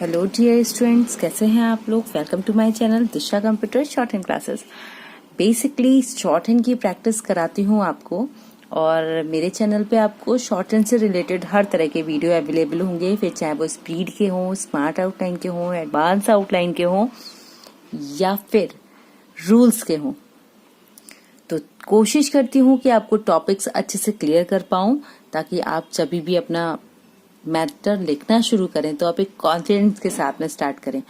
Hello dear students, कैसे हैं आप लोग। Welcome to my channel Disha computer shorthand classes. Basically shorthand की प्रैक्टिस कराती हूँ आपको, और मेरे चैनल पे आपको शॉर्ट हैंड से रिलेटेड हर तरह के वीडियो अवेलेबल होंगे, फिर चाहे वो स्पीड के हों, स्मार्ट आउटलाइन के हों, एडवांस आउटलाइन के हों या फिर रूल्स के हों। तो कोशिश करती हूँ कि आपको टॉपिक्स अच्छे से क्लियर कर पाऊँ, ताकि आप जब भी अपना मैटर लिखना शुरू करें तो आप एक कॉन्फिडेंस के साथ में स्टार्ट करें।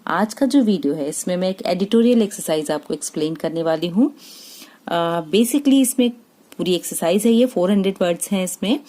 आज का जो वीडियो है इसमें मैं एक एडिटोरियल एक्सरसाइज आपको एक्सप्लेन करने वाली हूँ। बेसिकली इसमें पूरी एक्सरसाइज है, ये 400 वर्ड्स हैं इसमें,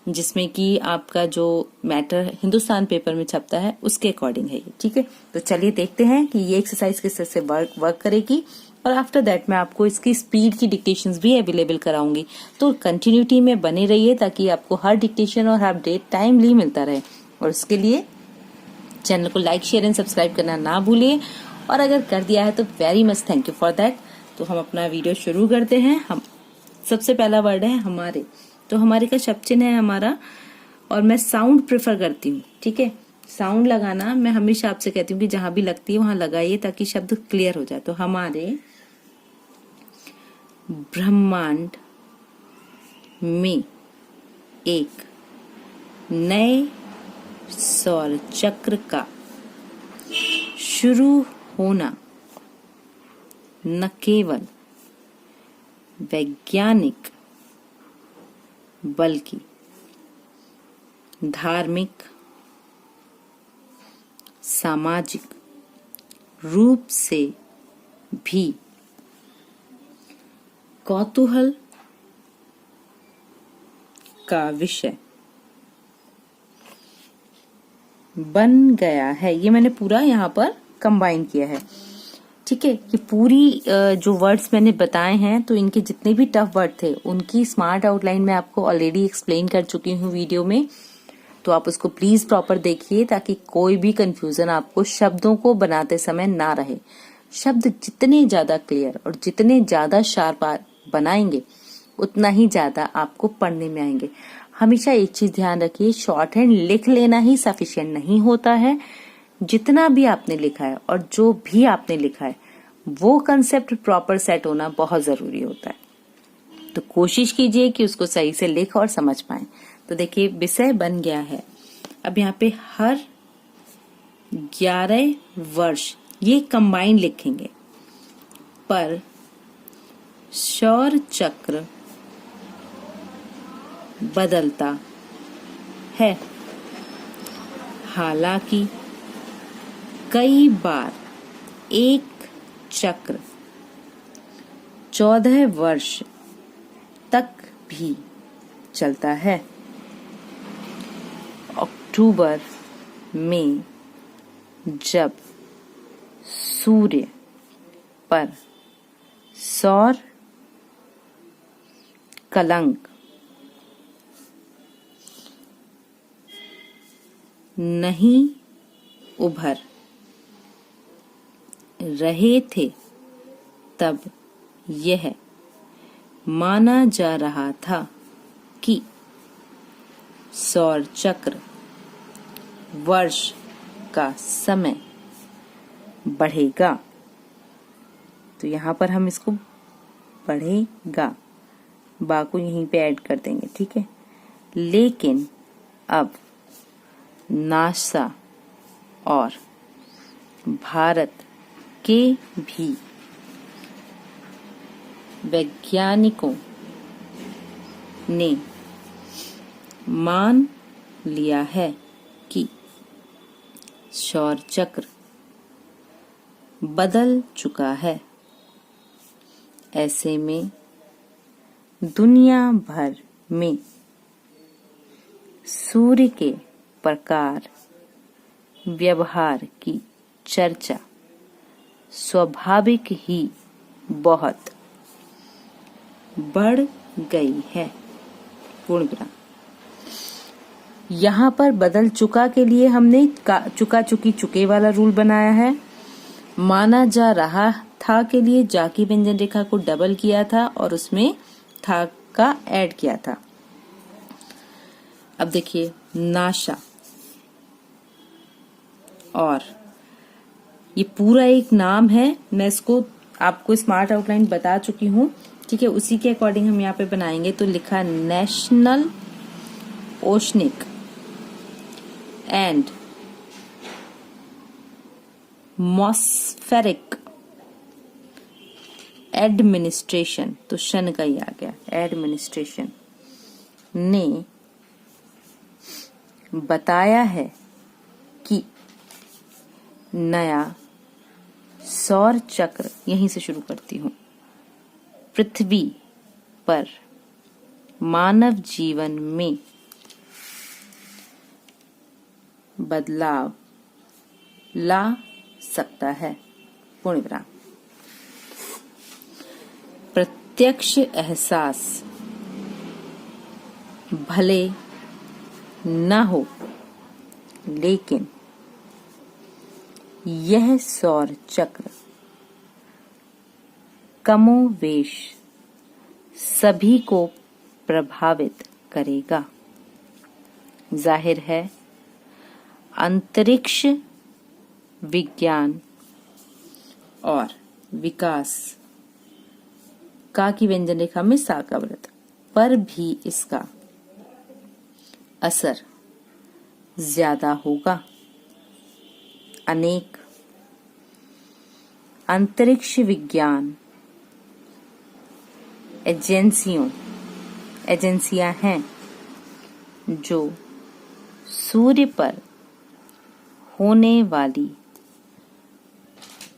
जिसमें कि आपका जो मैटर हिंदुस्तान पेपर में छपता है उसके अकॉर्डिंग है ये। ठीक है, तो चलिए देखते हैं कि ये एक्सरसाइज किस तरह से वर्क करेगी, और आफ्टर दैट मैं आपको इसकी स्पीड की डिक्टेशंस भी अवेलेबल कराऊंगी। तो कंटिन्यूटी में बने रहिए ताकि आपको हर डिक्टेशन और हर अपडेट टाइमली मिलता रहे। और उसके लिए चैनल को लाइक, शेयर एंड सब्सक्राइब करना ना भूलिए, और अगर कर दिया है तो very much thank you for that. तो हम अपना वीडियो शुरू करते हैं। हम सबसे पहला वर्ड है हमारे। तो हमारे का शब्द चिन्ह है हमारा, और मैं साउंड प्रेफर करती हूँ। ठीक है, साउंड लगाना मैं हमेशा आपसे कहती हूँ कि जहां भी लगती है वहां लगाइए ताकि शब्द क्लियर हो जाए। तो हमारे ब्रह्मांड में एक नए सौर चक्र का शुरू होना न केवल वैज्ञानिक बल्कि धार्मिक, सामाजिक रूप से भी कौतूहल का विषय बन गया है। ये मैंने पूरा यहाँ पर कंबाइन किया है। ठीक है, ये पूरी जो वर्ड्स मैंने बताए हैं, तो इनके जितने भी टफ वर्ड थे उनकी स्मार्ट आउटलाइन मैं आपको ऑलरेडी एक्सप्लेन कर चुकी हूँ वीडियो में। तो आप उसको प्लीज प्रॉपर देखिए ताकि कोई भी कंफ्यूजन आपको शब्दों को बनाते समय ना रहे। शब्द जितने ज्यादा क्लियर और जितने ज्यादा शार्प बनाएंगे उतना ही ज्यादा आपको पढ़ने में आएंगे। हमेशा एक चीज ध्यान रखिए, शॉर्ट हैंड लिख लेना ही सफिशिएंट नहीं होता है। जितना भी आपने लिखा है और जो भी आपने लिखा है वो कंसेप्ट प्रॉपर सेट होना बहुत जरूरी होता है। तो कोशिश कीजिए कि उसको सही से लिख और समझ पाए। तो देखिए विषय बन गया है। अब यहाँ पे हर 11 वर्ष ये कंबाइन लिखेंगे, पर सौर चक्र बदलता है। हालांकि कई बार एक चक्र 14 वर्ष तक भी चलता है। अक्टूबर में जब सूर्य पर सौर कलंक नहीं उभर रहे थे, तब यह माना जा रहा था कि सौर चक्र वर्ष का समय बढ़ेगा। तो यहाँ पर हम इसको बढ़ेगा बा को यहीं पे ऐड कर देंगे। ठीक है, लेकिन अब नासा और भारत के भी वैज्ञानिकों ने मान लिया है कि सौर चक्र बदल चुका है। ऐसे में दुनिया भर में सूर्य के प्रकार व्यवहार की चर्चा स्वाभाविक ही बहुत बढ़ गई है। पूर्ण विराम। यहाँ पर बदल चुका के लिए हमने चुका, चुकी, चुके वाला रूल बनाया है। माना जा रहा था के लिए जा की व्यंजन रेखा को डबल किया था और उसमें था का ऐड किया था। अब देखिए नासा, और ये पूरा एक नाम है, मैं इसको आपको स्मार्ट आउटलाइन बता चुकी हूँ, ठीक है। उसी के अकॉर्डिंग हम यहाँ पे बनाएंगे। तो लिखा नेशनल ओशनिक एंड मॉस्फेरिक एडमिनिस्ट्रेशन, तो शन का ही आ गया, एडमिनिस्ट्रेशन ने बताया है कि नया सौर चक्र, यहीं से शुरू करती हूं, पृथ्वी पर मानव जीवन में बदलाव ला सकता है। पूर्ण विराम। प्रत्यक्ष एहसास भले न हो, लेकिन यह सौर चक्र कमोवेश सभी को प्रभावित करेगा। जाहिर है अंतरिक्ष विज्ञान और विकास का की व्यंजन रेखा में सा का व्रत पर भी इसका असर ज्यादा होगा। अनेक अंतरिक्ष विज्ञान एजेंसियां हैं जो सूर्य पर होने वाली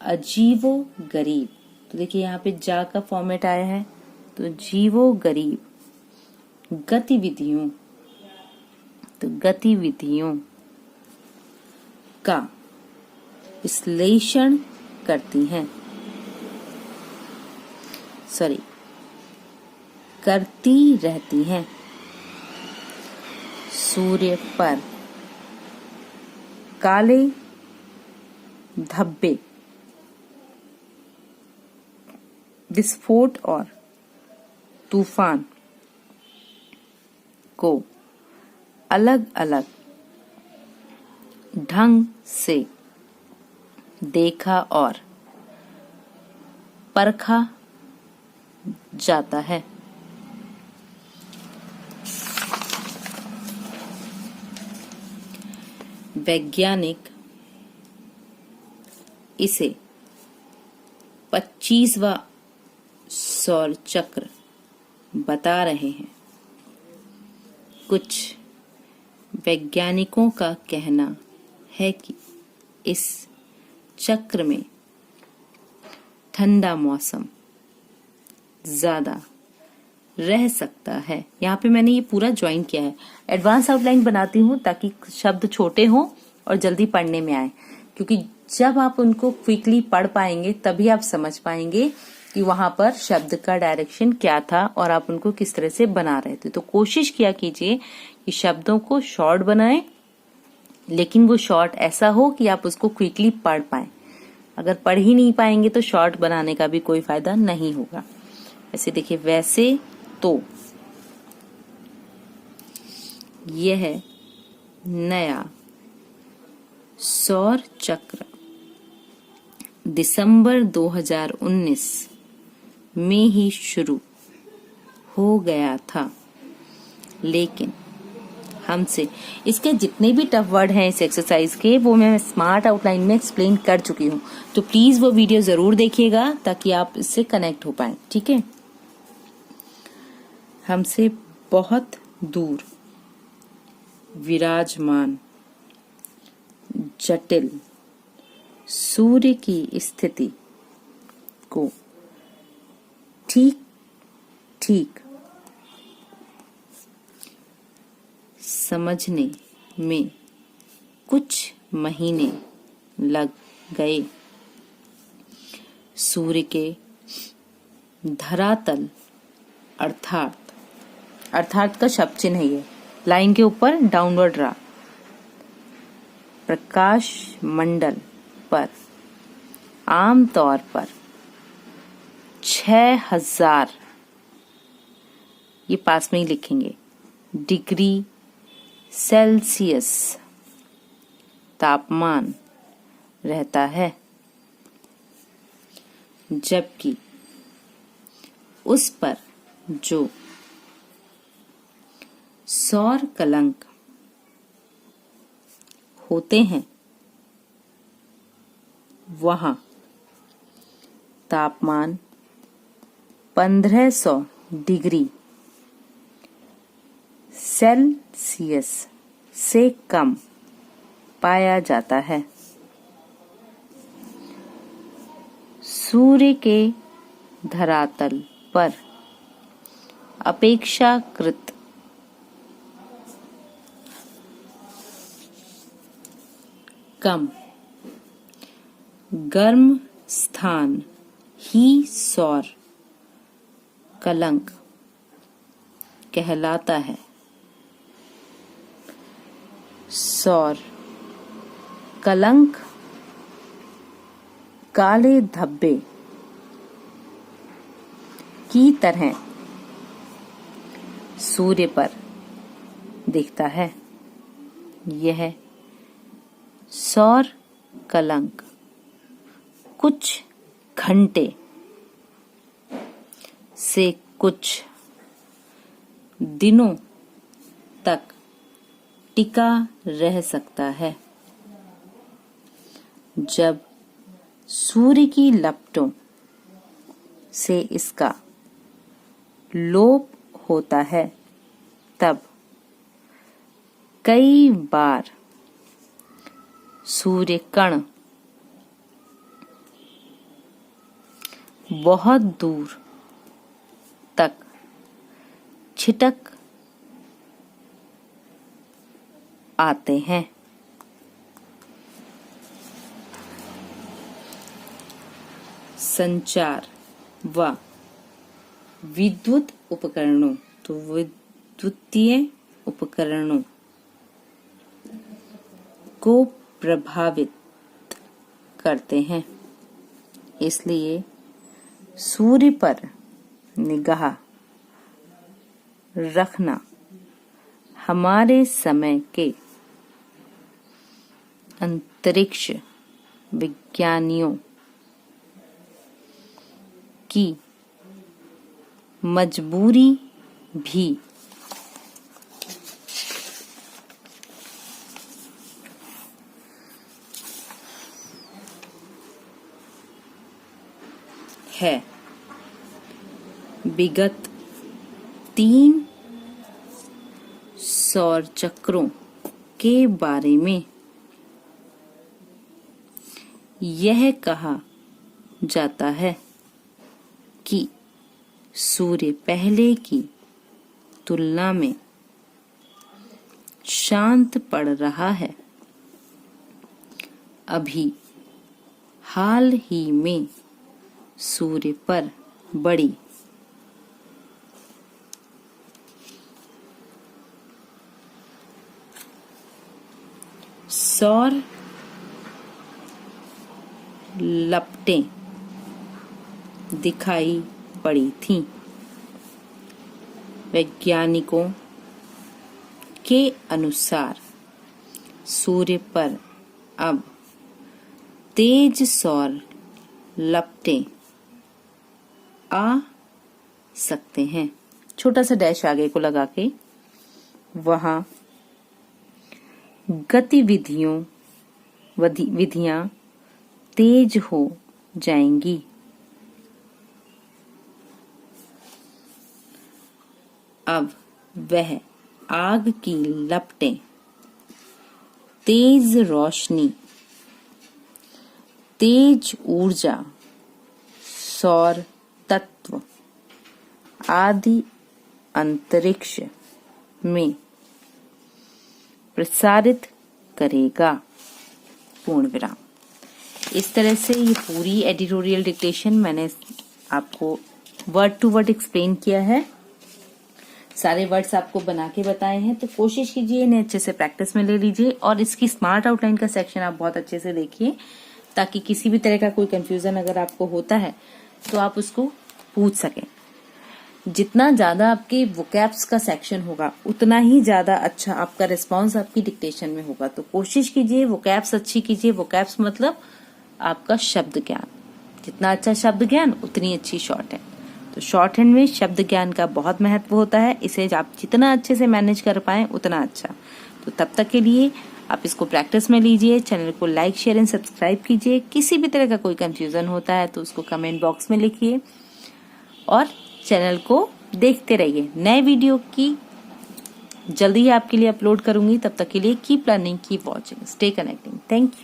अजीबो गरीब, तो देखिए यहाँ पे जा का फॉर्मेट आया है, तो जीवो गरीब गतिविधियों, तो गतिविधियों का विश्लेषण करती हैं, करती रहती हैं। सूर्य पर काले धब्बे, विस्फोट और तूफान को अलग अलग ढंग से देखा और परखा जाता है। वैज्ञानिक इसे 25वां सौर चक्र बता रहे हैं। कुछ वैज्ञानिकों का कहना है कि इस चक्र में ठंडा मौसम ज्यादा रह सकता है। यहाँ पे मैंने ये पूरा ज्वाइन किया है। एडवांस आउटलाइन बनाती हूँ ताकि शब्द छोटे हों और जल्दी पढ़ने में आए, क्योंकि जब आप उनको क्विकली पढ़ पाएंगे तभी आप समझ पाएंगे कि वहां पर शब्द का डायरेक्शन क्या था और आप उनको किस तरह से बना रहे थे। तो कोशिश किया कीजिए कि शब्दों को शॉर्ट बनाएं, लेकिन वो शॉर्ट ऐसा हो कि आप उसको क्विकली पढ़ पाएं। अगर पढ़ ही नहीं पाएंगे तो शॉर्ट बनाने का भी कोई फायदा नहीं होगा। ऐसे देखिए, वैसे तो यह नया सौर चक्र दिसंबर 2019 में ही शुरू हो गया था, लेकिन हमसे इसके जितने भी टफ वर्ड हैं इस एक्सरसाइज के, वो मैं स्मार्ट आउटलाइन में एक्सप्लेन कर चुकी हूँ। तो प्लीज वो वीडियो जरूर देखिएगा ताकि आप इससे कनेक्ट हो पाएं, ठीक है। हमसे बहुत दूर विराजमान जटिल सूर्य की स्थिति को ठीक ठीक समझने में कुछ महीने लग गए। सूर्य के धरातल अर्थात का शब्द चिन्ह है ये, लाइन के ऊपर डाउनवर्ड रहा, प्रकाश मंडल पर आमतौर पर 6000, ये पास में ही लिखेंगे, डिग्री सेल्सियस तापमान रहता है, जबकि उस पर जो सौर कलंक होते हैं वहां तापमान 1500 डिग्री सेल्सियस से कम पाया जाता है। सूर्य के धरातल पर अपेक्षाकृत कम गर्म स्थान ही सौर कलंक कहलाता है। सौर कलंक काले धब्बे की तरह सूर्य पर दिखता है। यह सौर कलंक कुछ घंटे से कुछ दिनों तक टिका रह सकता है। जब सूर्य की लपटों से इसका लोप होता है तब कई बार सूर्य कण बहुत दूर तक छिटक आते हैं। संचार व विद्युत उपकरणों तो विद्युतीय उपकरणों को प्रभावित करते हैं। इसलिए सूर्य पर निगाह रखना हमारे समय के अंतरिक्ष विज्ञानियों की मजबूरी भी है। विगत 3 सौर चक्रों के बारे में यह कहा जाता है कि सूर्य पहले की तुलना में शांत पड़ रहा है। अभी हाल ही में सूर्य पर बड़ी सौर लपटें दिखाई पड़ी थीं। वैज्ञानिकों के अनुसार सूर्य पर अब तेज सौर लपटें आ सकते हैं। छोटा सा डैश आगे को लगा के वहां विधियां तेज हो जाएंगी। अब वह आग की लपटें तेज रोशनी, तेज ऊर्जा, सौर तत्व आदि अंतरिक्ष में प्रसारित करेगा। पूर्ण विराम। इस तरह से ये पूरी एडिटोरियल डिक्टेशन मैंने आपको वर्ड टू वर्ड एक्सप्लेन किया है। सारे वर्ड्स आपको बना के बताए हैं, तो कोशिश कीजिए इन्हें अच्छे से प्रैक्टिस में ले लीजिए और इसकी स्मार्ट आउटलाइन का सेक्शन आप बहुत अच्छे से देखिए, ताकि किसी भी तरह का कोई कंफ्यूजन अगर आपको होता है तो आप उसको पूछ सकें। जितना ज्यादा आपके वोकैब्स का सेक्शन होगा उतना ही ज्यादा अच्छा आपका रिस्पांस आपकी डिक्टेशन में होगा। तो कोशिश कीजिए वोकैब्स अच्छी कीजिए। वोकैब्स मतलब आपका शब्द ज्ञान, जितना अच्छा शब्द ज्ञान उतनी अच्छी शॉर्ट हैंड। तो शॉर्ट हैंड में शब्द ज्ञान का बहुत महत्व होता है, इसे आप जितना अच्छे से मैनेज कर पाए उतना अच्छा। तो तब तक के लिए आप इसको प्रैक्टिस में लीजिए। चैनल को लाइक शेयर एंड सब्सक्राइब कीजिए। किसी भी तरह का कोई कंफ्यूजन होता है तो उसको कमेंट बॉक्स में लिखिए और चैनल को देखते रहिए। नए वीडियो की जल्दी ही आपके लिए अपलोड करूंगी। तब तक के लिए keep learning, keep watching, stay connecting. Thank you.